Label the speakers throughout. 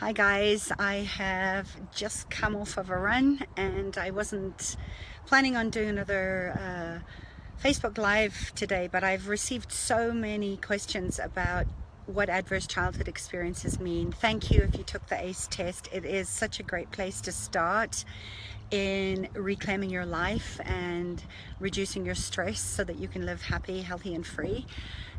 Speaker 1: Hi guys, I have just come off of a run and I wasn't planning on doing another Facebook Live today, but I've received so many questions about what adverse childhood experiences mean. Thank you if you took the ACE test. It is such a great place to start in reclaiming your life and reducing your stress so that you can live happy, healthy and free.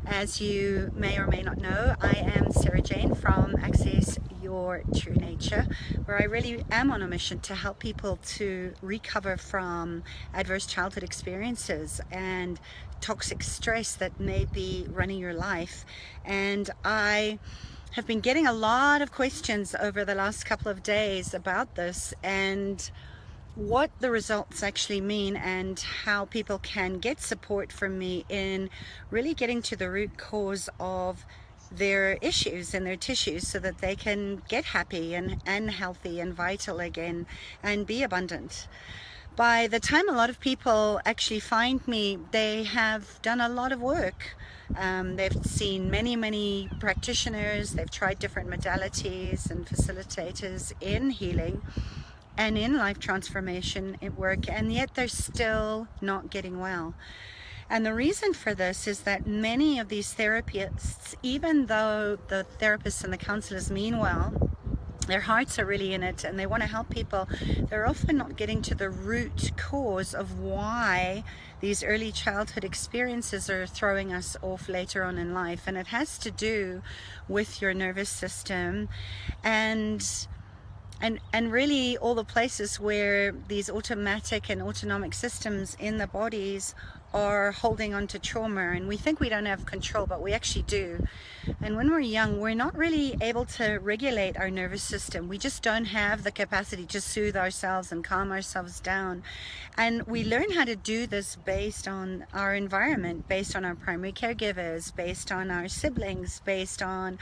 Speaker 1: As you may or may not know, I am Sarah Jane from Access Your True Nature, where I really am on a mission to help people to recover from adverse childhood experiences and toxic stress that may be running your life. And I have been getting a lot of questions over the last couple of days about this and what the results actually mean and how people can get support from me in really getting to the root cause of their issues and their tissues so that they can get happy and healthy and vital again and be abundant. By the time a lot of people actually find me, they have done a lot of work. They've seen many practitioners, they've tried different modalities and facilitators in healing and in life transformation at work, and yet they're still not getting well. And the reason for this is that many of these therapists, even though the therapists and the counselors mean well, their hearts are really in it and they want to help people, they're often not getting to the root cause of why these early childhood experiences are throwing us off later on in life. And it has to do with your nervous system and really all the places where these automatic and autonomic systems in the bodies are holding on to trauma. And we think we don't have control, but we actually do. And when we're young, we're not really able to regulate our nervous system. We just don't have the capacity to soothe ourselves and calm ourselves down. And we learn how to do this based on our environment, based on our primary caregivers, based on our siblings, based on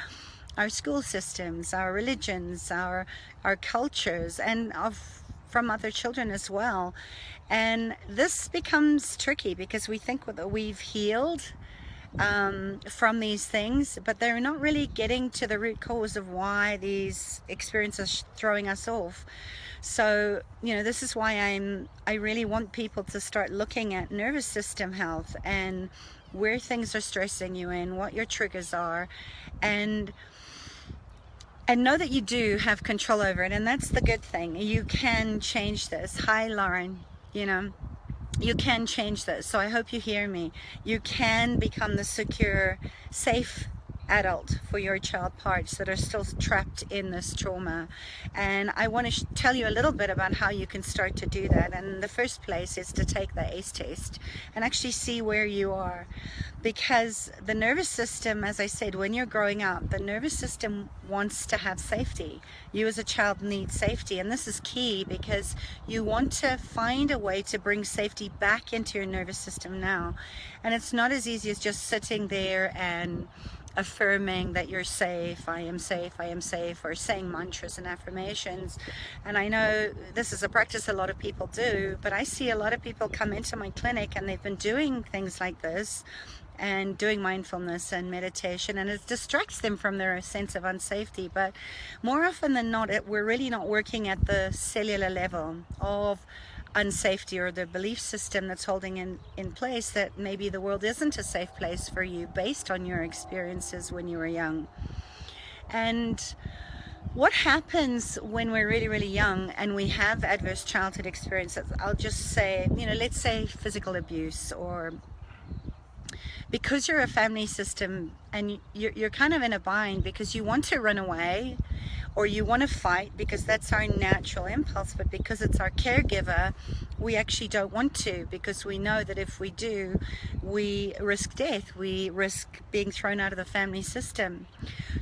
Speaker 1: our school systems, our religions, our cultures, and from other children as well. And this becomes tricky because we think that we've healed from these things, but they're not really getting to the root cause of why these experiences are throwing us off. So, this is why I really want people to start looking at nervous system health and where things are stressing you in, what your triggers are, and know that you do have control over it. And that's the good thing. You can change this. Hi, Lauren. You can change this. So I hope you hear me. You can become the secure, safe adult for your child parts that are still trapped in this trauma. And I want to tell you a little bit about how you can start to do that. And the first place is to take the ACE test and actually see where you are. Because the nervous system, as I said, when you're growing up, the nervous system wants to have safety. You as a child need safety, and this is key because you want to find a way to bring safety back into your nervous system now. And it's not as easy as just sitting there and affirming that you're safe, I am safe, I am safe, or saying mantras and affirmations. And I know this is a practice a lot of people do, but I see a lot of people come into my clinic and they've been doing things like this and doing mindfulness and meditation, and it distracts them from their sense of unsafety. But more often than not, we're really not working at the cellular level of unsafety or the belief system that's holding in place that maybe the world isn't a safe place for you based on your experiences when you were young. And what happens when we're really young and we have adverse childhood experiences? I'll just say, let's say physical abuse, or because you're a family system and you're kind of in a bind because you want to run away or you want to fight because that's our natural impulse, but because it's our caregiver, we actually don't want to, because we know that if we do, we risk death, we risk being thrown out of the family system.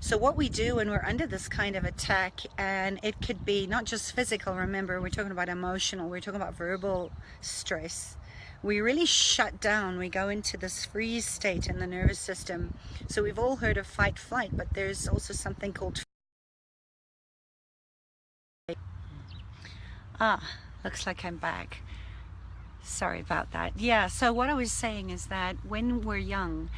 Speaker 1: So what we do when we're under this kind of attack, and it could be not just physical, remember we're talking about emotional, we're talking about verbal stress, we really shut down. We go into this freeze state in the nervous system. So we've all heard of fight flight, but there's also something called looks like I'm back. Sorry about that. Yeah, so what I was saying is that when we're young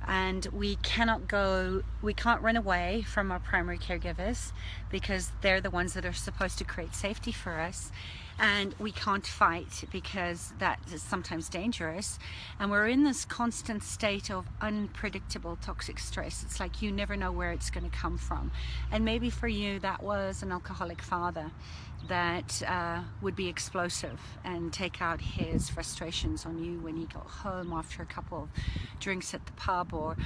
Speaker 1: and we cannot go we can't run away from our primary caregivers because they're the ones that are supposed to create safety for us, and we can't fight because that is sometimes dangerous, and we're in this constant state of unpredictable toxic stress. It's like you never know where it's going to come from. And maybe for you that was an alcoholic father that would be explosive and take out his frustrations on you when he got home after a couple of drinks at the pub, or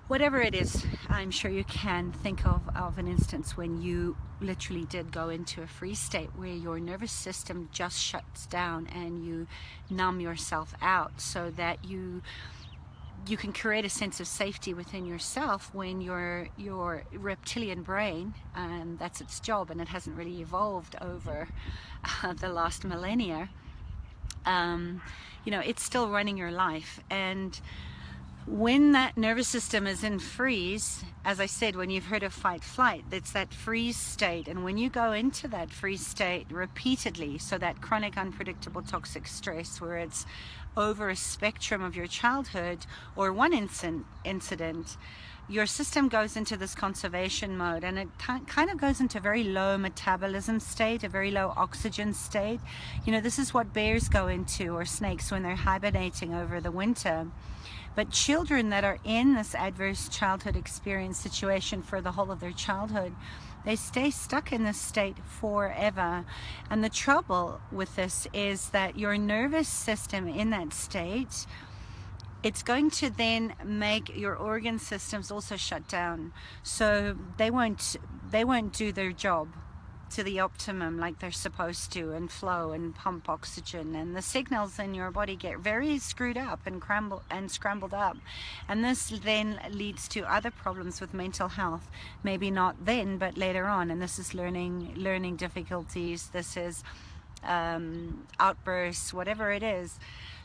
Speaker 1: whatever it is. I'm sure you can think of an instance when you literally did go into a freeze state where your nervous system just shuts down and you numb yourself out, so that you can create a sense of safety within yourself when your reptilian brain, and that's its job, and it hasn't really evolved over the last millennia, it's still running your life. And when that nervous system is in freeze, as I said, when you've heard of fight flight, it's that freeze state. And when you go into that freeze state repeatedly, so that chronic unpredictable toxic stress where it's over a spectrum of your childhood or one incident, your system goes into this conservation mode, and it kind of goes into a very low metabolism state, a very low oxygen state. This is what bears go into, or snakes, when they're hibernating over the winter. But children that are in this adverse childhood experience situation for the whole of their childhood, they stay stuck in this state forever. And the trouble with this is that your nervous system in that state, it's going to then make your organ systems also shut down. So they won't do their job to the optimum like they're supposed to, and flow and pump oxygen, and the signals in your body get very screwed up and scrambled up. And this then leads to other problems with mental health, maybe not then but later on. And this is learning difficulties, this is outbursts, whatever it is.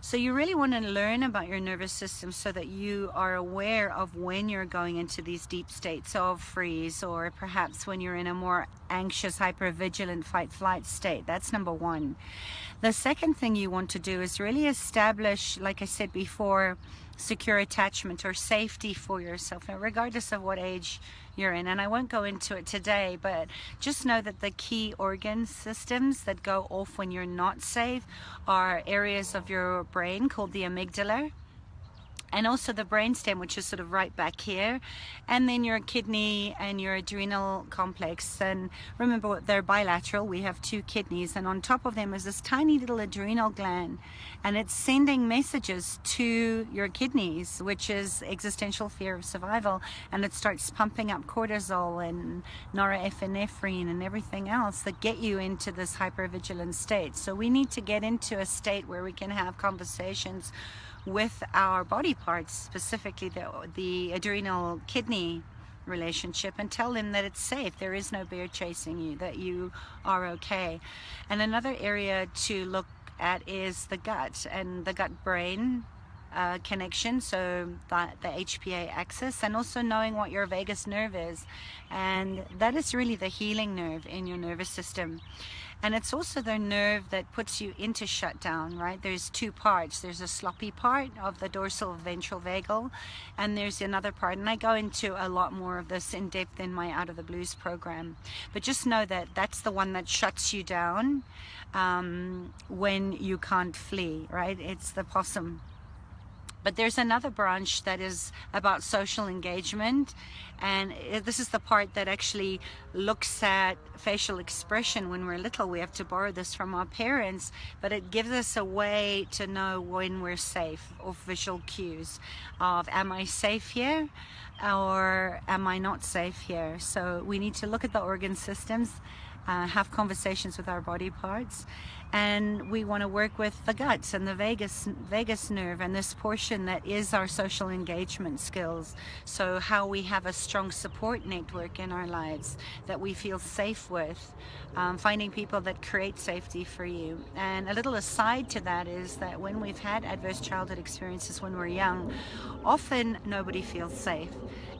Speaker 1: So you really want to learn about your nervous system so that you are aware of when you're going into these deep states of freeze, or perhaps when you're in a more anxious, hypervigilant fight-flight state. That's number one. The second thing you want to do is really establish, like I said before, secure attachment or safety for yourself, now regardless of what age you're in. And I won't go into it today, but just know that the key organ systems that go off when you're not safe are areas of your brain called the amygdala, and also the brainstem, which is sort of right back here, and then your kidney and your adrenal complex. And remember, they're bilateral. We have two kidneys, and on top of them is this tiny little adrenal gland, and it's sending messages to your kidneys, which is existential fear of survival, and it starts pumping up cortisol and norepinephrine and everything else that get you into this hypervigilant state. So we need to get into a state where we can have conversations with our body parts, specifically the adrenal kidney relationship, and tell them that it's safe, there is no bear chasing you, that you are okay. And another area to look at is the gut and the gut brain connection, so the HPA axis, and also knowing what your vagus nerve is, and that is really the healing nerve in your nervous system. And it's also the nerve that puts you into shutdown, right? There's two parts. There's a sloppy part of the dorsal ventral vagal, and there's another part. And I go into a lot more of this in depth in my Out of the Blues program. But just know that that's the one that shuts you down when you can't flee, right? It's the possum. But there's another branch that is about social engagement, and this is the part that actually looks at facial expression. When we're little, we have to borrow this from our parents, but it gives us a way to know when we're safe, or visual cues of, am I safe here or am I not safe here? So we need to look at the organ systems, have conversations with our body parts, and we want to work with the guts and the vagus nerve, and this portion that is our social engagement skills. So how we have a strong support network in our lives that we feel safe with, finding people that create safety for you. And a little aside to that is that when we've had adverse childhood experiences when we're young, often nobody feels safe.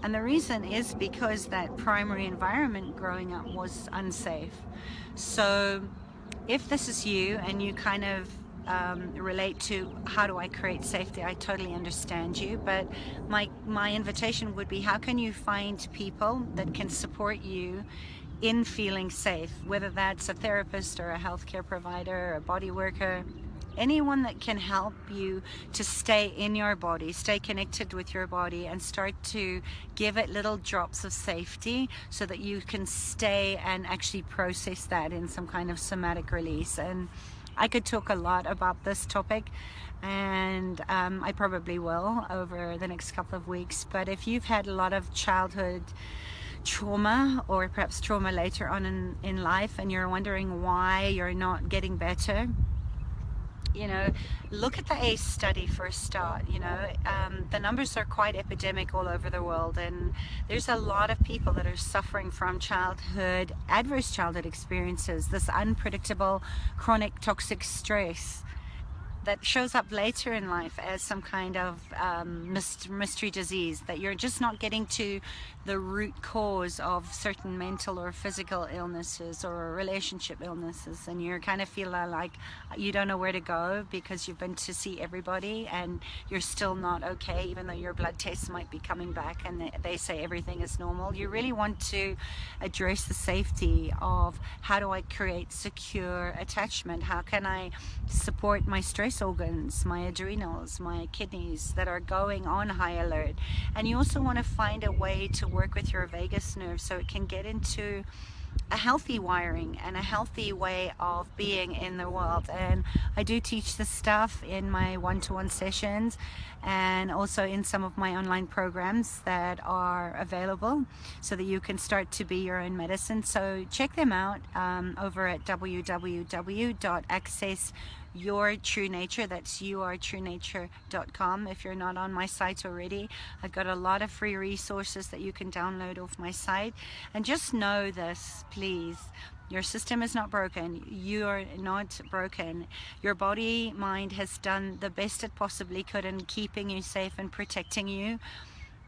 Speaker 1: And the reason is because that primary environment growing up was unsafe. So if this is you and you kind of relate to how do I create safety, I totally understand you, but my invitation would be, how can you find people that can support you in feeling safe, whether that's a therapist or a healthcare provider or a body worker, anyone that can help you to stay in your body, stay connected with your body, and start to give it little drops of safety so that you can stay and actually process that in some kind of somatic release. And I could talk a lot about this topic, and I probably will over the next couple of weeks. But if you've had a lot of childhood trauma, or perhaps trauma later on in life, and you're wondering why you're not getting better, you know, look at the ACE study for a start. You know, the numbers are quite epidemic all over the world, and there's a lot of people that are suffering from adverse childhood experiences, this unpredictable chronic toxic stress that shows up later in life as some kind of mystery disease, that you're just not getting to the root cause of certain mental or physical illnesses or relationship illnesses, and you're kind of feeling like you don't know where to go because you've been to see everybody and you're still not okay, even though your blood tests might be coming back and they say everything is normal. You really want to address the safety of, how do I create secure attachment? How can I support my stress organs, my adrenals, my kidneys that are going on high alert? And you also want to find a way to work with your vagus nerve so it can get into a healthy wiring and a healthy way of being in the world. And I do teach this stuff in my one-to-one sessions and also in some of my online programs that are available so that you can start to be your own medicine. So check them out over at www.accessyourtruenature. That's yourtruenature.com. If you're not on my site already, I've got a lot of free resources that you can download off my site. And just know this, please. Your system is not broken. You're not broken. Your body, mind has done the best it possibly could in keeping you safe and protecting you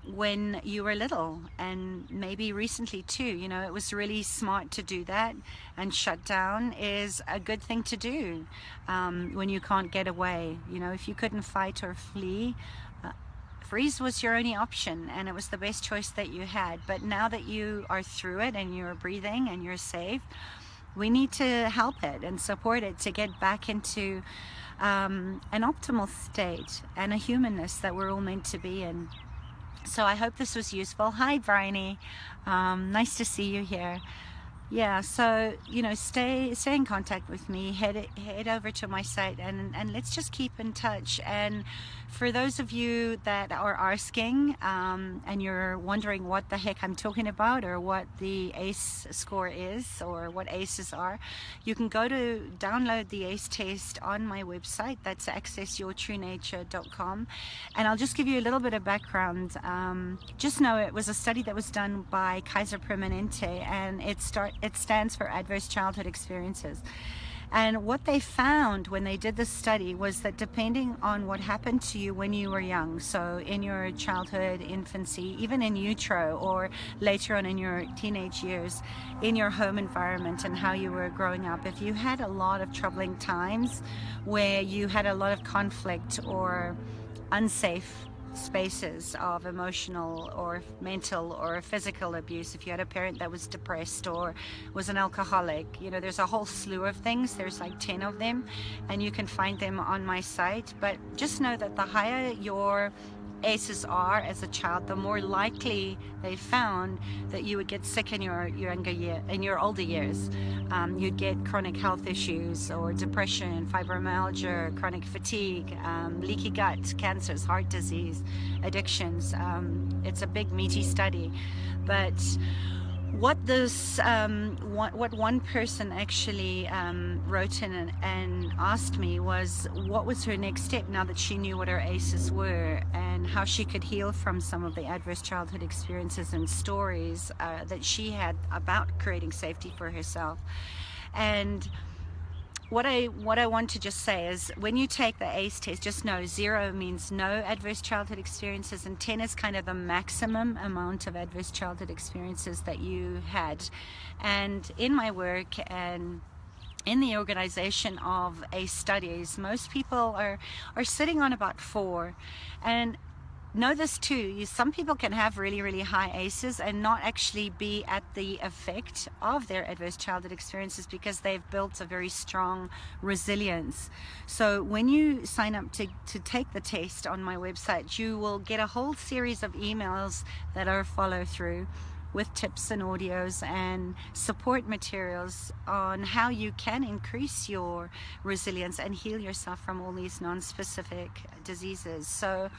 Speaker 1: when you were little, and maybe recently too. You know, it was really smart to do that, and shut down is a good thing to do when you can't get away. You know, if you couldn't fight or flee, freeze was your only option, and it was the best choice that you had. But now that you are through it and you're breathing and you're safe, we need to help it and support it to get back into an optimal state and a humanness that we're all meant to be in. So I hope this was useful. Hi, Bryony. Nice to see you here. Yeah, so, you know, stay in contact with me. Head over to my site and let's just keep in touch. And for those of you that are asking and you're wondering what the heck I'm talking about, or what the ACE score is, or what ACEs are, you can go to download the ACE test on my website. That's accessyourtruenature.com. And I'll just give you a little bit of background. Just know it was a study that was done by Kaiser Permanente, and it stands for Adverse Childhood Experiences. And what they found when they did this study was that depending on what happened to you when you were young, so in your childhood, infancy, even in utero, or later on in your teenage years, in your home environment and how you were growing up, if you had a lot of troubling times where you had a lot of conflict or unsafe spaces of emotional or mental or physical abuse, if you had a parent that was depressed or was an alcoholic, you know, there's a whole slew of things. There's like 10 of them, and you can find them on my site. But just know that the higher your ACEs are as a child, the more likely they found that you would get sick in your older years. You'd get chronic health issues or depression, fibromyalgia, chronic fatigue, leaky gut, cancers, heart disease, addictions. It's a big meaty study, but what one person actually wrote in and asked me was, what was her next step now that she knew what her ACEs were and how she could heal from some of the adverse childhood experiences and stories that she had about creating safety for herself. And what I want to just say is, when you take the ACE test, just know 0 means no adverse childhood experiences, and 10 is kind of the maximum amount of adverse childhood experiences that you had. And in my work and in the organization of ACE studies, most people are sitting on about 4. And know this too, some people can have really high ACEs and not actually be at the effect of their adverse childhood experiences because they've built a very strong resilience. So when you sign up to take the test on my website, you will get a whole series of emails that are follow through with tips and audios and support materials on how you can increase your resilience and heal yourself from all these non-specific diseases. So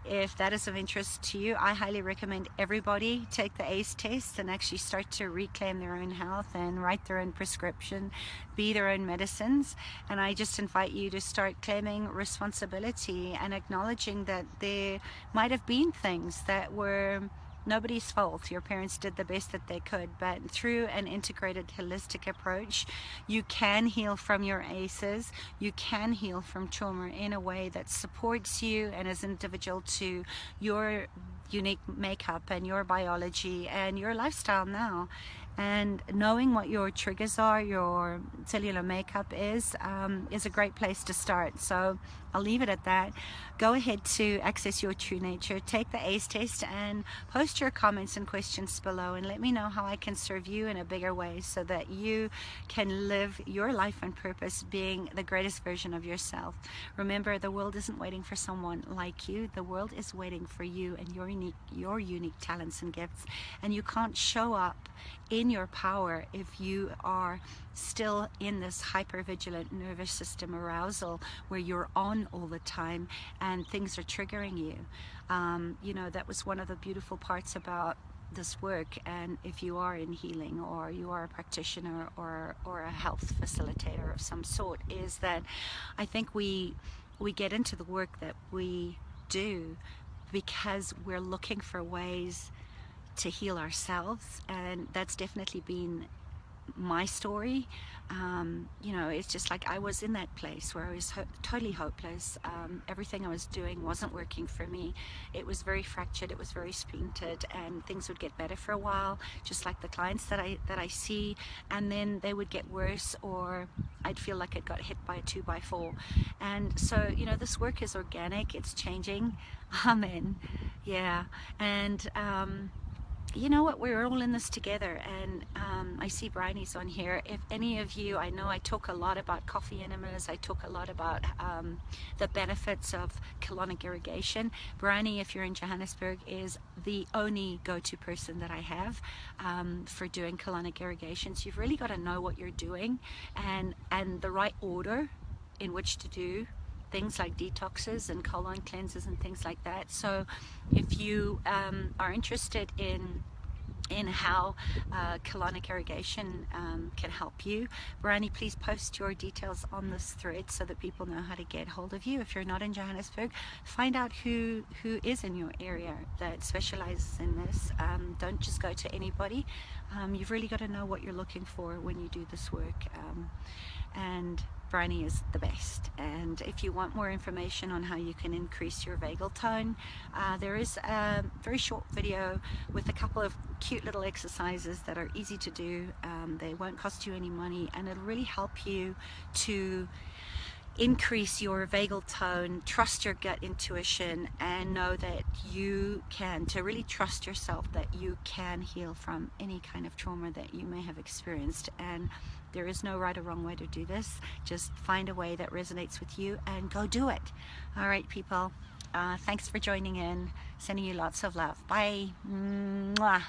Speaker 1: if that is of interest to you, I highly recommend everybody take the ACE test and actually start to reclaim their own health and write their own prescription, be their own medicines. And I just invite you to start claiming responsibility and acknowledging that there might have been things that were nobody's fault. Your parents did the best that they could, but through an integrated holistic approach, you can heal from your ACEs, you can heal from trauma in a way that supports you and is individual to your unique makeup and your biology and your lifestyle now. And knowing what your triggers are, your cellular makeup is a great place to start. So I'll leave it at that. Go ahead to access your true nature, take the ACE test, and post your comments and questions below and let me know how I can serve you in a bigger way so that you can live your life on purpose, being the greatest version of yourself. Remember, the world isn't waiting for someone like you. The world is waiting for you and your unique talents and gifts. And you can't show up in your power if you are still in this hypervigilant nervous system arousal where you're on all the time and things are triggering you. You know, that was one of the beautiful parts about this work. And if you are in healing or you are a practitioner or a health facilitator of some sort, is that I think we get into the work that we do because we're looking for ways to heal ourselves, and that's definitely been my story. You know, it's just like I was in that place where I was totally hopeless. Everything I was doing wasn't working for me. It was very fractured, it was very splintered, and things would get better for a while, just like the clients that I see, and then they would get worse, or I'd feel like it got hit by a 2x4. And so, you know, this work is organic, it's changing. Amen. Yeah. And you know what, we're all in this together. And I see Bryony's on here. If any of you, I know I talk a lot about coffee enemas, I talk a lot about the benefits of colonic irrigation. Bryony, if you're in Johannesburg, is the only go-to person that I have for doing colonic irrigations. You've really got to know what you're doing and the right order in which to do things like detoxes and colon cleanses and things like that. So if you are interested in how colonic irrigation can help you, Bryony, please post your details on this thread so that people know how to get hold of you. If you're not in Johannesburg, find out who is in your area that specializes in this. Don't just go to anybody. You've really got to know what you're looking for when you do this work. And Bryony is the best. And if you want more information on how you can increase your vagal tone, there is a very short video with a couple of cute little exercises that are easy to do. They won't cost you any money, and it'll really help you to increase your vagal tone, trust your gut intuition, and know that you can, to really trust yourself that you can heal from any kind of trauma that you may have experienced. And there is no right or wrong way to do this. Just find a way that resonates with you and go do it. All right, people. Thanks for joining in. Sending you lots of love. Bye. Mwah.